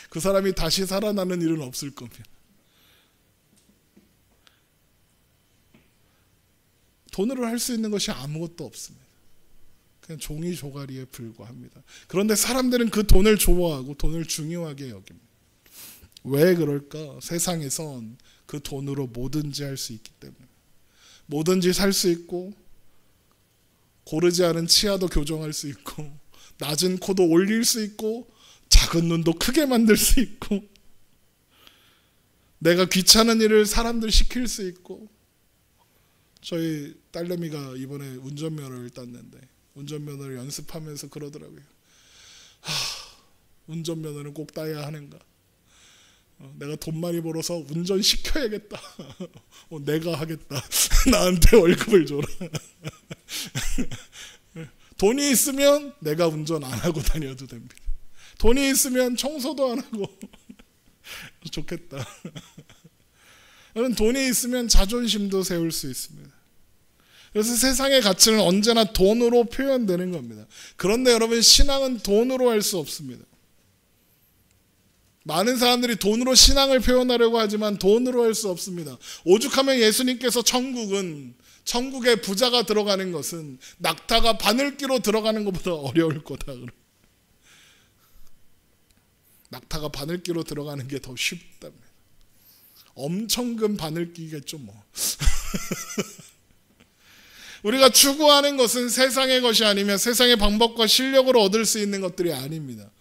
그 사람이 다시 살아나는 일은 없을 겁니다. 돈으로 할 수 있는 것이 아무것도 없습니다. 그냥 종이 조가리에 불과합니다. 그런데 사람들은 그 돈을 좋아하고 돈을 중요하게 여깁니다. 왜 그럴까? 세상에선 그 돈으로 뭐든지 할 수 있기 때문에. 뭐든지 살 수 있고 고르지 않은 치아도 교정할 수 있고 낮은 코도 올릴 수 있고 작은 눈도 크게 만들 수 있고 내가 귀찮은 일을 사람들 시킬 수 있고. 저희 딸내미가 이번에 운전면허를 땄는데 운전면허를 연습하면서 그러더라고요. 운전면허는 꼭 따야 하는가? 내가 돈 많이 벌어서 운전 시켜야겠다. 내가 하겠다. 나한테 월급을 줘라. 돈이 있으면 내가 운전 안 하고 다녀도 됩니다. 돈이 있으면 청소도 안 하고 좋겠다. 돈이 있으면 자존심도 세울 수 있습니다. 그래서 세상의 가치는 언제나 돈으로 표현되는 겁니다. 그런데 여러분, 신앙은 돈으로 할 수 없습니다. 많은 사람들이 돈으로 신앙을 표현하려고 하지만 돈으로 할 수 없습니다. 오죽하면 예수님께서 천국에 부자가 들어가는 것은 낙타가 바늘기로 들어가는 것보다 어려울 거다. 낙타가 바늘기로 들어가는 게 더 쉽답니다. 엄청 큰 바늘기겠죠 뭐. 우리가 추구하는 것은 세상의 것이 아니면 세상의 방법과 실력으로 얻을 수 있는 것들이 아닙니다.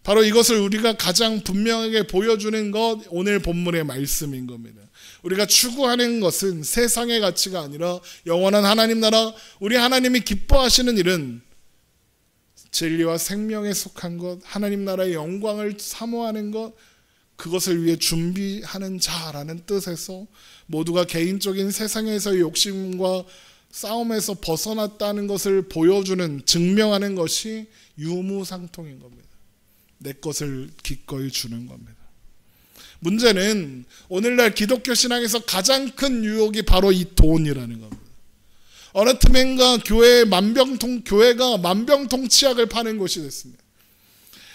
바로 이것을 우리가 가장 분명하게 보여주는 것, 오늘 본문의 말씀인 겁니다. 우리가 추구하는 것은 세상의 가치가 아니라 영원한 하나님 나라, 우리 하나님이 기뻐하시는 일은 진리와 생명에 속한 것, 하나님 나라의 영광을 사모하는 것, 그것을 위해 준비하는 자라는 뜻에서 모두가 개인적인 세상에서의 욕심과 싸움에서 벗어났다는 것을 보여주는, 증명하는 것이 유무상통인 겁니다. 내 것을 기꺼이 주는 겁니다. 문제는 오늘날 기독교 신앙에서 가장 큰 유혹이 바로 이 돈이라는 겁니다. 어느 틈엔가 교회가 만병통치약을 파는 곳이 됐습니다.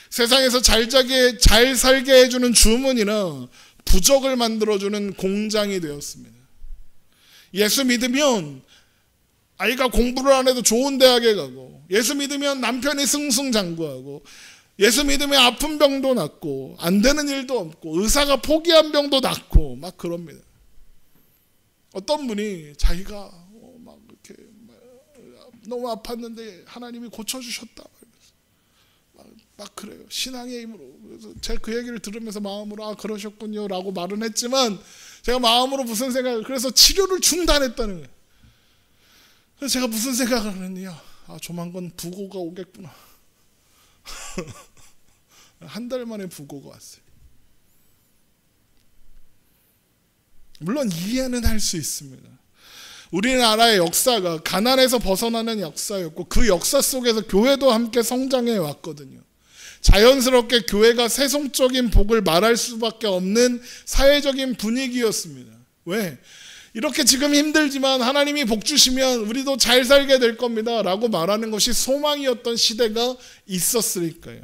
세상에서 잘 살게 해주는 주문이나 부적을 만들어주는 공장이 되었습니다. 예수 믿으면 아이가 공부를 안 해도 좋은 대학에 가고, 예수 믿으면 남편이 승승장구하고, 예수 믿으면 아픈 병도 낫고, 안 되는 일도 없고, 의사가 포기한 병도 낫고, 막 그럽니다. 어떤 분이 자기가 막 이렇게 너무 아팠는데 하나님이 고쳐주셨다. 막 그래요. 신앙의 힘으로. 그래서 제가 그 얘기를 들으면서 마음으로 그러셨군요 라고 말은 했지만, 제가 마음으로 무슨 생각을, 그래서 치료를 중단했다는 거예요. 그래서 제가 무슨 생각을 하느냐, 조만간 부고가 오겠구나. 한 달 만에 부고가 왔어요. 물론 이해는 할 수 있습니다. 우리나라의 역사가 가난에서 벗어나는 역사였고, 그 역사 속에서 교회도 함께 성장해 왔거든요. 자연스럽게 교회가 세속적인 복을 말할 수밖에 없는 사회적인 분위기였습니다. 왜? 이렇게 지금 힘들지만 하나님이 복 주시면 우리도 잘 살게 될 겁니다 라고 말하는 것이 소망이었던 시대가 있었으니까요.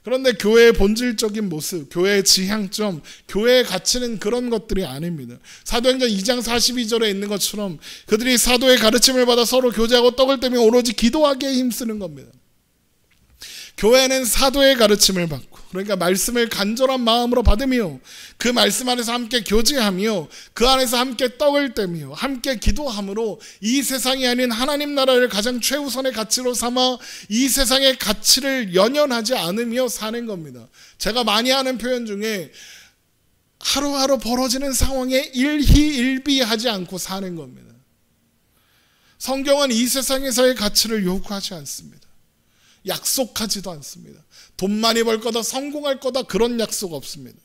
그런데 교회의 본질적인 모습, 교회의 지향점, 교회의 가치는 그런 것들이 아닙니다. 사도행전 2장 42절에 있는 것처럼 그들이 사도의 가르침을 받아 서로 교제하고 떡을 떼며 오로지 기도하기에 힘쓰는 겁니다. 교회는 사도의 가르침을 받고, 그러니까 말씀을 간절한 마음으로 받으며 그 말씀 안에서 함께 교제하며 그 안에서 함께 떡을 떼며 함께 기도함으로 이 세상이 아닌 하나님 나라를 가장 최우선의 가치로 삼아 이 세상의 가치를 연연하지 않으며 사는 겁니다. 제가 많이 하는 표현 중에 하루하루 벌어지는 상황에 일희일비하지 않고 사는 겁니다. 성경은 이 세상에서의 가치를 요구하지 않습니다. 약속하지도 않습니다. 돈 많이 벌 거다, 성공할 거다, 그런 약속 없습니다.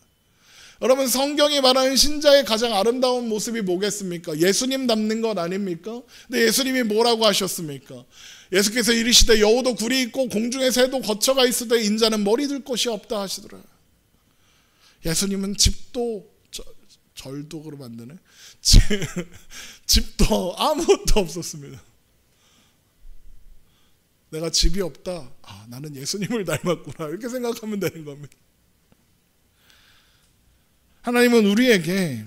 여러분, 성경이 말하는 신자의 가장 아름다운 모습이 뭐겠습니까? 예수님 닮는 것 아닙니까? 근데 예수님이 뭐라고 하셨습니까? 예수께서 이르시되 여우도 굴이 있고 공중의 새도 거처가 있으되 인자는 머리 둘 곳이 없다 하시더라. 예수님은 집도 절도로 만드네. 집도 아무것도 없었습니다. 내가 집이 없다. 나는 예수님을 닮았구나. 이렇게 생각하면 되는 겁니다. 하나님은 우리에게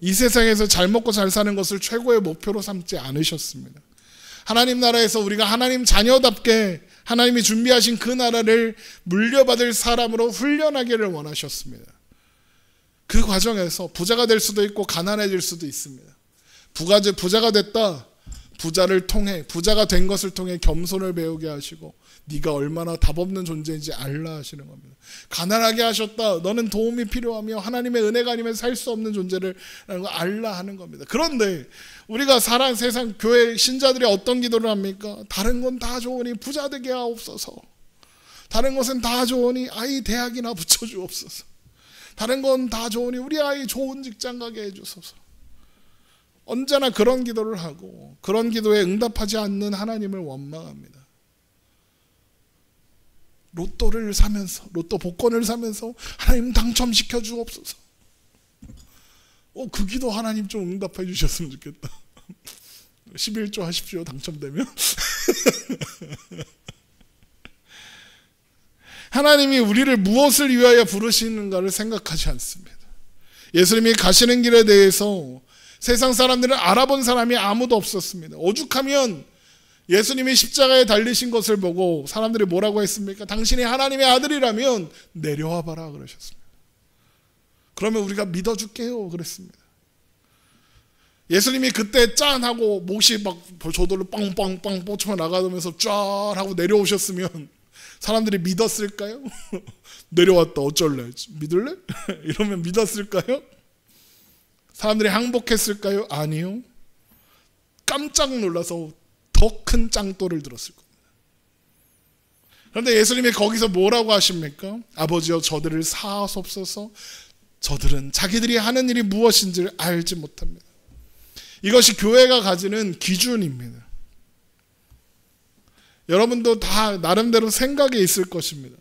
이 세상에서 잘 먹고 잘 사는 것을 최고의 목표로 삼지 않으셨습니다. 하나님 나라에서 우리가 하나님 자녀답게 하나님이 준비하신 그 나라를 물려받을 사람으로 훈련하기를 원하셨습니다. 그 과정에서 부자가 될 수도 있고 가난해질 수도 있습니다. 부자가 됐다. 부자를 통해, 부자가 된 것을 통해 겸손을 배우게 하시고 네가 얼마나 답없는 존재인지 알라 하시는 겁니다. 가난하게 하셨다. 너는 도움이 필요하며 하나님의 은혜가 아니면 살 수 없는 존재를 라는 걸 알라 하는 겁니다. 그런데 우리가 살아온 세상 교회 신자들이 어떤 기도를 합니까? 다른 건 다 좋으니 부자 되게 하옵소서. 다른 것은 다 좋으니 아이 대학이나 붙여주옵소서. 다른 건 다 좋으니 우리 아이 좋은 직장 가게 해주소서. 언제나 그런 기도를 하고 그런 기도에 응답하지 않는 하나님을 원망합니다. 로또를 사면서, 로또 복권을 사면서 하나님 당첨시켜 주옵소서. 그 기도 하나님 좀 응답해 주셨으면 좋겠다. 11조 하십시오, 당첨되면. 하나님이 우리를 무엇을 위하여 부르시는가를 생각하지 않습니다. 예수님이 가시는 길에 대해서 세상 사람들은 알아본 사람이 아무도 없었습니다. 오죽하면 예수님이 십자가에 달리신 것을 보고 사람들이 뭐라고 했습니까? 당신이 하나님의 아들이라면 내려와 봐라 그러셨습니다. 그러면 우리가 믿어줄게요 그랬습니다. 예수님이 그때 짠 하고 못이 막 저절로 빵빵빵 뻗쳐 나가면서 쫙 하고 내려오셨으면 사람들이 믿었을까요? 내려왔다 어쩔래? 믿을래? 이러면 믿었을까요? 사람들이 항복했을까요? 아니요. 깜짝 놀라서 더 큰 짱돌을 들었을 겁니다. 그런데 예수님이 거기서 뭐라고 하십니까? 아버지여 저들을 사하옵소서. 저들은 자기들이 하는 일이 무엇인지를 알지 못합니다. 이것이 교회가 가지는 기준입니다. 여러분도 다 나름대로 생각이 있을 것입니다.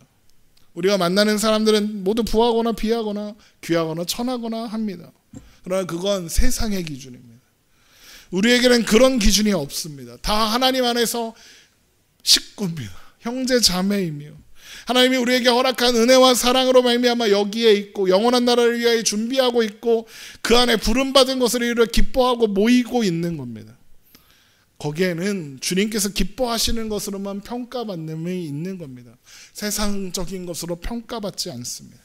우리가 만나는 사람들은 모두 부하거나 비하거나 귀하거나 천하거나 합니다. 그러나 그건 세상의 기준입니다. 우리에게는 그런 기준이 없습니다. 다 하나님 안에서 식구입니다. 형제 자매이며 하나님이 우리에게 허락한 은혜와 사랑으로 말미암아 여기에 있고 영원한 나라를 위하여 준비하고 있고 그 안에 부름받은 것을 이루어 기뻐하고 모이고 있는 겁니다. 거기에는 주님께서 기뻐하시는 것으로만 평가받음이 있는 겁니다. 세상적인 것으로 평가받지 않습니다.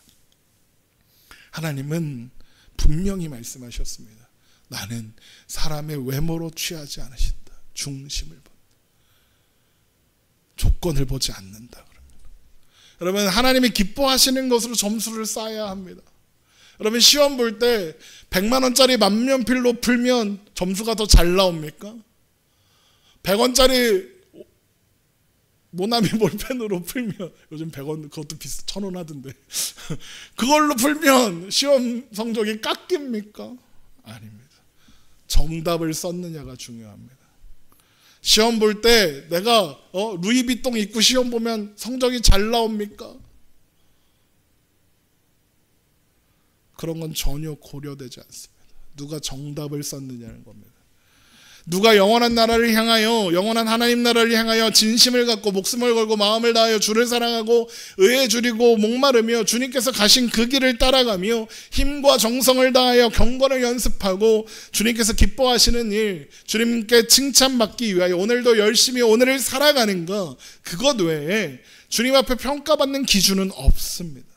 하나님은 분명히 말씀하셨습니다. 나는 사람의 외모로 취하지 않으신다. 중심을 본다. 조건을 보지 않는다. 여러분, 하나님이 기뻐하시는 것으로 점수를 쌓아야 합니다. 여러분, 시험 볼 때 100만 원짜리 만년필로 풀면 점수가 더 잘 나옵니까? 100원짜리 모나미 볼펜으로 풀면 요즘 100원 그것도 1,000원 하던데 그걸로 풀면 시험 성적이 깎입니까? 아닙니다. 정답을 썼느냐가 중요합니다. 시험 볼 때 내가 루이비통 입고 시험 보면 성적이 잘 나옵니까? 그런 건 전혀 고려되지 않습니다. 누가 정답을 썼느냐는 겁니다. 누가 영원한 나라를 향하여, 영원한 하나님 나라를 향하여 진심을 갖고 목숨을 걸고 마음을 다하여 주를 사랑하고 의에 줄이고 목마르며 주님께서 가신 그 길을 따라가며 힘과 정성을 다하여 경건을 연습하고 주님께서 기뻐하시는 일, 주님께 칭찬받기 위하여 오늘도 열심히 오늘을 살아가는 것, 그것 외에 주님 앞에 평가받는 기준은 없습니다.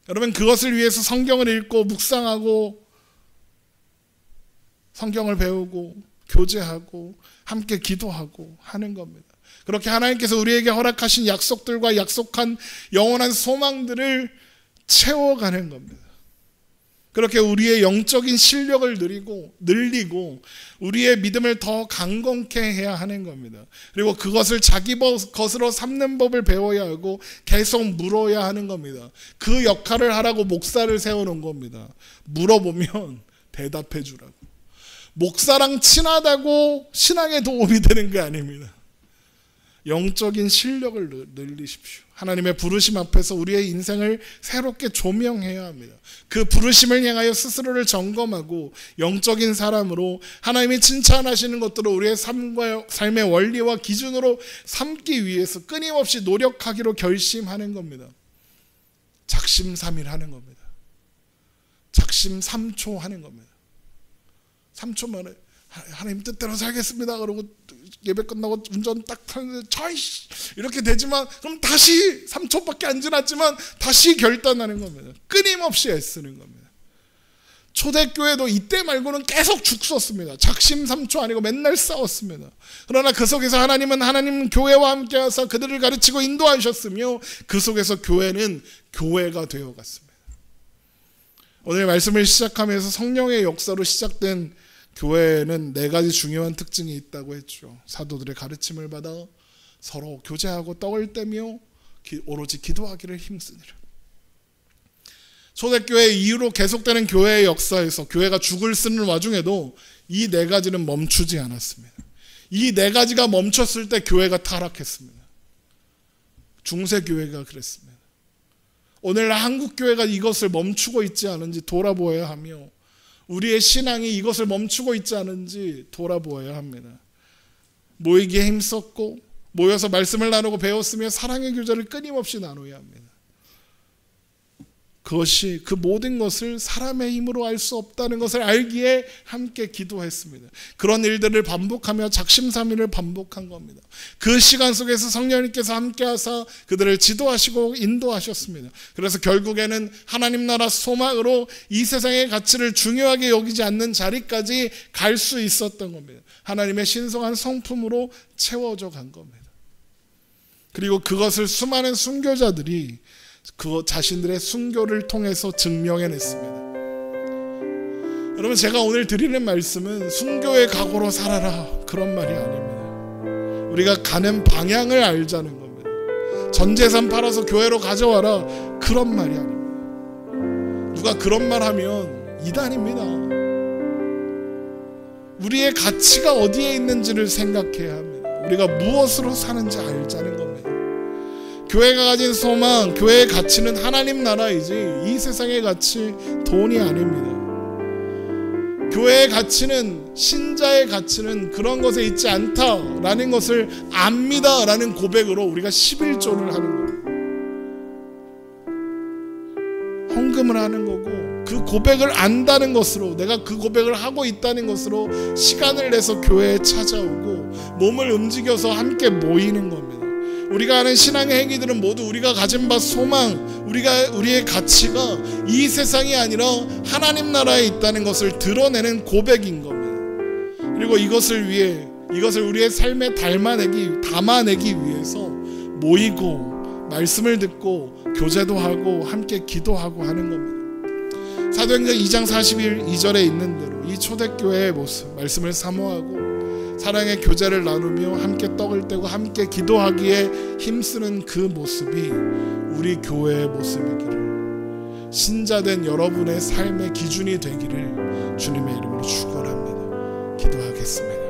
여러분, 그것을 위해서 성경을 읽고 묵상하고 성경을 배우고 교제하고 함께 기도하고 하는 겁니다. 그렇게 하나님께서 우리에게 허락하신 약속들과 약속한 영원한 소망들을 채워가는 겁니다. 그렇게 우리의 영적인 실력을 늘리고 우리의 믿음을 더 강건케 해야 하는 겁니다. 그리고 그것을 자기 것으로 삼는 법을 배워야 하고 계속 물어야 하는 겁니다. 그 역할을 하라고 목사를 세워놓은 겁니다. 물어보면 대답해 주라고. 목사랑 친하다고 신앙에 도움이 되는 게 아닙니다. 영적인 실력을 늘리십시오. 하나님의 부르심 앞에서 우리의 인생을 새롭게 조명해야 합니다. 그 부르심을 향하여 스스로를 점검하고 영적인 사람으로 하나님이 칭찬하시는 것들을 우리의 삶의 원리와 기준으로 삼기 위해서 끊임없이 노력하기로 결심하는 겁니다. 작심삼일 하는 겁니다. 작심삼초 하는 겁니다. 3초 만에 하나님 뜻대로 살겠습니다 그러고 예배 끝나고 운전 딱 타는데 이렇게 되지만 그럼 다시 3초밖에 안 지났지만 다시 결단하는 겁니다. 끊임없이 애쓰는 겁니다. 초대교회도 이때 말고는 계속 죽었습니다. 작심삼초 아니고 맨날 싸웠습니다. 그러나 그 속에서 하나님은 하나님 교회와 함께 하사 그들을 가르치고 인도하셨으며 그 속에서 교회는 교회가 되어갔습니다. 오늘 말씀을 시작하면서 성령의 역사로 시작된 교회는 4가지 중요한 특징이 있다고 했죠. 사도들의 가르침을 받아 서로 교제하고 떡을 떼며 오로지 기도하기를 힘쓰니라. 초대교회 이후로 계속되는 교회의 역사에서 교회가 죽을 쓰는 와중에도 이 4가지는 멈추지 않았습니다. 이 4가지가 멈췄을 때 교회가 타락했습니다. 중세교회가 그랬습니다. 오늘날 한국교회가 이것을 멈추고 있지 않은지 돌아보아야 하며 우리의 신앙이 이것을 멈추고 있지 않은지 돌아보아야 합니다. 모이기에 힘썼고 모여서 말씀을 나누고 배웠으며 사랑의 교제를 끊임없이 나눠야 합니다. 그것이 그 모든 것을 사람의 힘으로 알 수 없다는 것을 알기에 함께 기도했습니다. 그런 일들을 반복하며 작심삼일을 반복한 겁니다. 그 시간 속에서 성령님께서 함께 하사 그들을 지도하시고 인도하셨습니다. 그래서 결국에는 하나님 나라 소망으로 이 세상의 가치를 중요하게 여기지 않는 자리까지 갈 수 있었던 겁니다. 하나님의 신성한 성품으로 채워져 간 겁니다. 그리고 그것을 수많은 순교자들이 그 자신들의 순교를 통해서 증명해냈습니다. 여러분, 제가 오늘 드리는 말씀은 순교의 각오로 살아라 그런 말이 아닙니다. 우리가 가는 방향을 알자는 겁니다. 전 재산 팔아서 교회로 가져와라 그런 말이 아닙니다. 누가 그런 말 하면 이단입니다. 우리의 가치가 어디에 있는지를 생각해야 합니다. 우리가 무엇으로 사는지 알자는 겁니다. 교회가 가진 소망, 교회의 가치는 하나님 나라이지 이 세상의 가치, 돈이 아닙니다. 교회의 가치는, 신자의 가치는 그런 것에 있지 않다라는 것을 압니다라는 고백으로 우리가 11조를 하는 겁니다. 헌금을 하는 거고 그 고백을 안다는 것으로, 내가 그 고백을 하고 있다는 것으로 시간을 내서 교회에 찾아오고 몸을 움직여서 함께 모이는 겁니다. 우리가 하는 신앙의 행위들은 모두 우리가 가진 바 소망, 우리의 가치가 이 세상이 아니라 하나님 나라에 있다는 것을 드러내는 고백인 겁니다. 그리고 이것을 위해, 이것을 우리의 삶에 담아내기 위해서 모이고 말씀을 듣고 교제도 하고 함께 기도하고 하는 겁니다. 사도행전 2장 42절에 있는 대로 이 초대교회의 모습, 말씀을 사모하고 사랑의 교제를 나누며 함께 떡을 떼고 함께 기도하기에 힘쓰는 그 모습이 우리 교회의 모습이기를, 신자된 여러분의 삶의 기준이 되기를 주님의 이름으로 축원합니다. 기도하겠습니다.